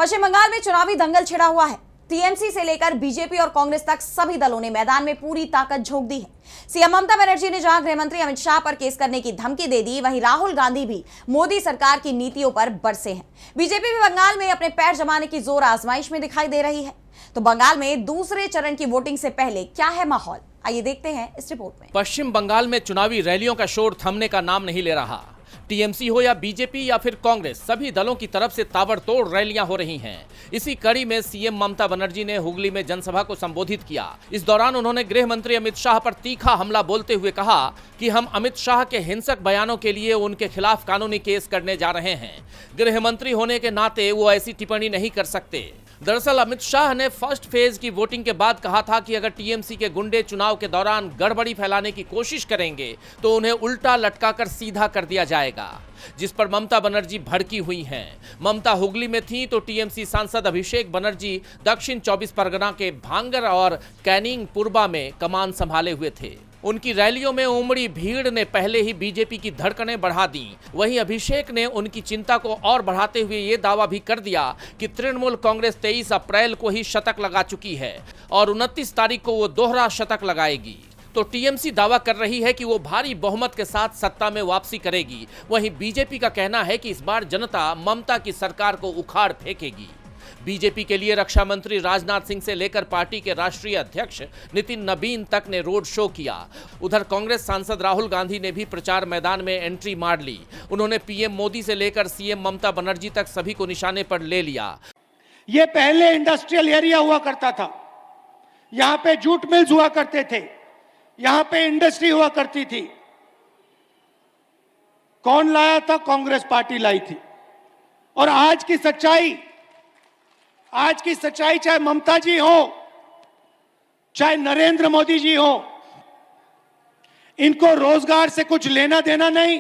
पश्चिम बंगाल में चुनावी दंगल छिड़ा हुआ है। टीएमसी से लेकर बीजेपी और कांग्रेस तक सभी दलों ने मैदान में पूरी ताकत झोंक दी है। सीएम ममता बनर्जी ने जहां गृह मंत्री अमित शाह पर केस करने की धमकी दे दी, वहीं राहुल गांधी भी मोदी सरकार की नीतियों पर बरसे हैं। बीजेपी भी बंगाल में अपने पैर जमाने की जोर आजमाइश में दिखाई दे रही है। तो बंगाल में दूसरे चरण की वोटिंग से पहले क्या है माहौल, आइए देखते हैं इस रिपोर्ट में। पश्चिम बंगाल में चुनावी रैलियों का शोर थमने का नाम नहीं ले रहा। टीएमसी हो या बीजेपी या फिर कांग्रेस, सभी दलों की तरफ से ताबड़तोड़ रैलियां हो रही हैं। इसी कड़ी में सीएम ममता बनर्जी ने हुगली में जनसभा को संबोधित किया। इस दौरान उन्होंने गृह मंत्री अमित शाह पर तीखा हमला बोलते हुए कहा कि हम अमित शाह के हिंसक बयानों के लिए उनके खिलाफ कानूनी केस करने जा रहे हैं। गृह मंत्री होने के नाते वो ऐसी टिप्पणी नहीं कर सकते। दरअसल अमित शाह ने फर्स्ट फेज की वोटिंग के बाद कहा था कि अगर टीएमसी के गुंडे चुनाव के दौरान गड़बड़ी फैलाने की कोशिश करेंगे तो उन्हें उल्टा लटकाकर सीधा कर दिया जाएगा, जिस पर ममता बनर्जी भड़की हुई हैं। ममता हुगली में थी तो टीएमसी सांसद अभिषेक बनर्जी दक्षिण 24 परगना के भांगर और कैनिंग पूर्वा में कमान संभाले हुए थे। उनकी रैलियों में उमड़ी भीड़ ने पहले ही बीजेपी की धड़कनें बढ़ा दी। वहीं अभिषेक ने उनकी चिंता को और बढ़ाते हुए ये दावा भी कर दिया कि तृणमूल कांग्रेस 23 अप्रैल को ही शतक लगा चुकी है और 29 तारीख को वो दोहरा शतक लगाएगी। तो टीएमसी दावा कर रही है कि वो भारी बहुमत के साथ सत्ता में वापसी करेगी। वहीं बीजेपी का कहना है कि इस बार जनता ममता की सरकार को उखाड़ फेंकेगी। बीजेपी के लिए रक्षा मंत्री राजनाथ सिंह से लेकर पार्टी के राष्ट्रीय अध्यक्ष नितिन नबीन तक ने रोड शो किया। उधर कांग्रेस सांसद राहुल गांधी ने भी प्रचार मैदान में एंट्री मार ली। उन्होंने पीएम मोदी से लेकर सीएम ममता बनर्जी तक सभी को निशाने पर ले लिया। ये पहले इंडस्ट्रियल एरिया हुआ करता था, यहाँ पे जूट मिल्स हुआ करते थे, यहाँ पे इंडस्ट्री हुआ करती थी। कौन लाया था? कांग्रेस पार्टी लाई थी। और आज की सच्चाई चाहे ममता जी हो, चाहे नरेंद्र मोदी जी हो, इनको रोजगार से कुछ लेना देना नहीं।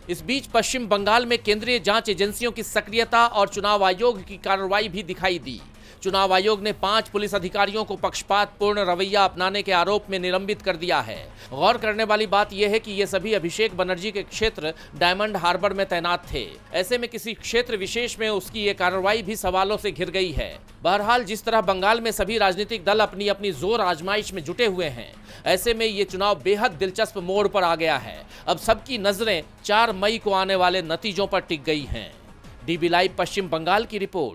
इस बीच पश्चिम बंगाल में केंद्रीय जांच एजेंसियों की सक्रियता और चुनाव आयोग की कार्रवाई भी दिखाई दी। चुनाव आयोग ने 5 पुलिस अधिकारियों को पक्षपातपूर्ण रवैया अपनाने के आरोप में निलंबित कर दिया है। गौर करने वाली बात यह है कि ये सभी अभिषेक बनर्जी के क्षेत्र डायमंड हार्बर में तैनात थे। ऐसे में किसी क्षेत्र विशेष में उसकी ये कार्रवाई भी सवालों से घिर गई है। बहरहाल जिस तरह बंगाल में सभी राजनीतिक दल अपनी अपनी जोर आजमाइश में जुटे हुए हैं, ऐसे में ये चुनाव बेहद दिलचस्प मोड़ पर आ गया है। अब सबकी नजरें 4 मई को आने वाले नतीजों पर टिक गई हैं। डीबी लाइव पश्चिम बंगाल की रिपोर्ट।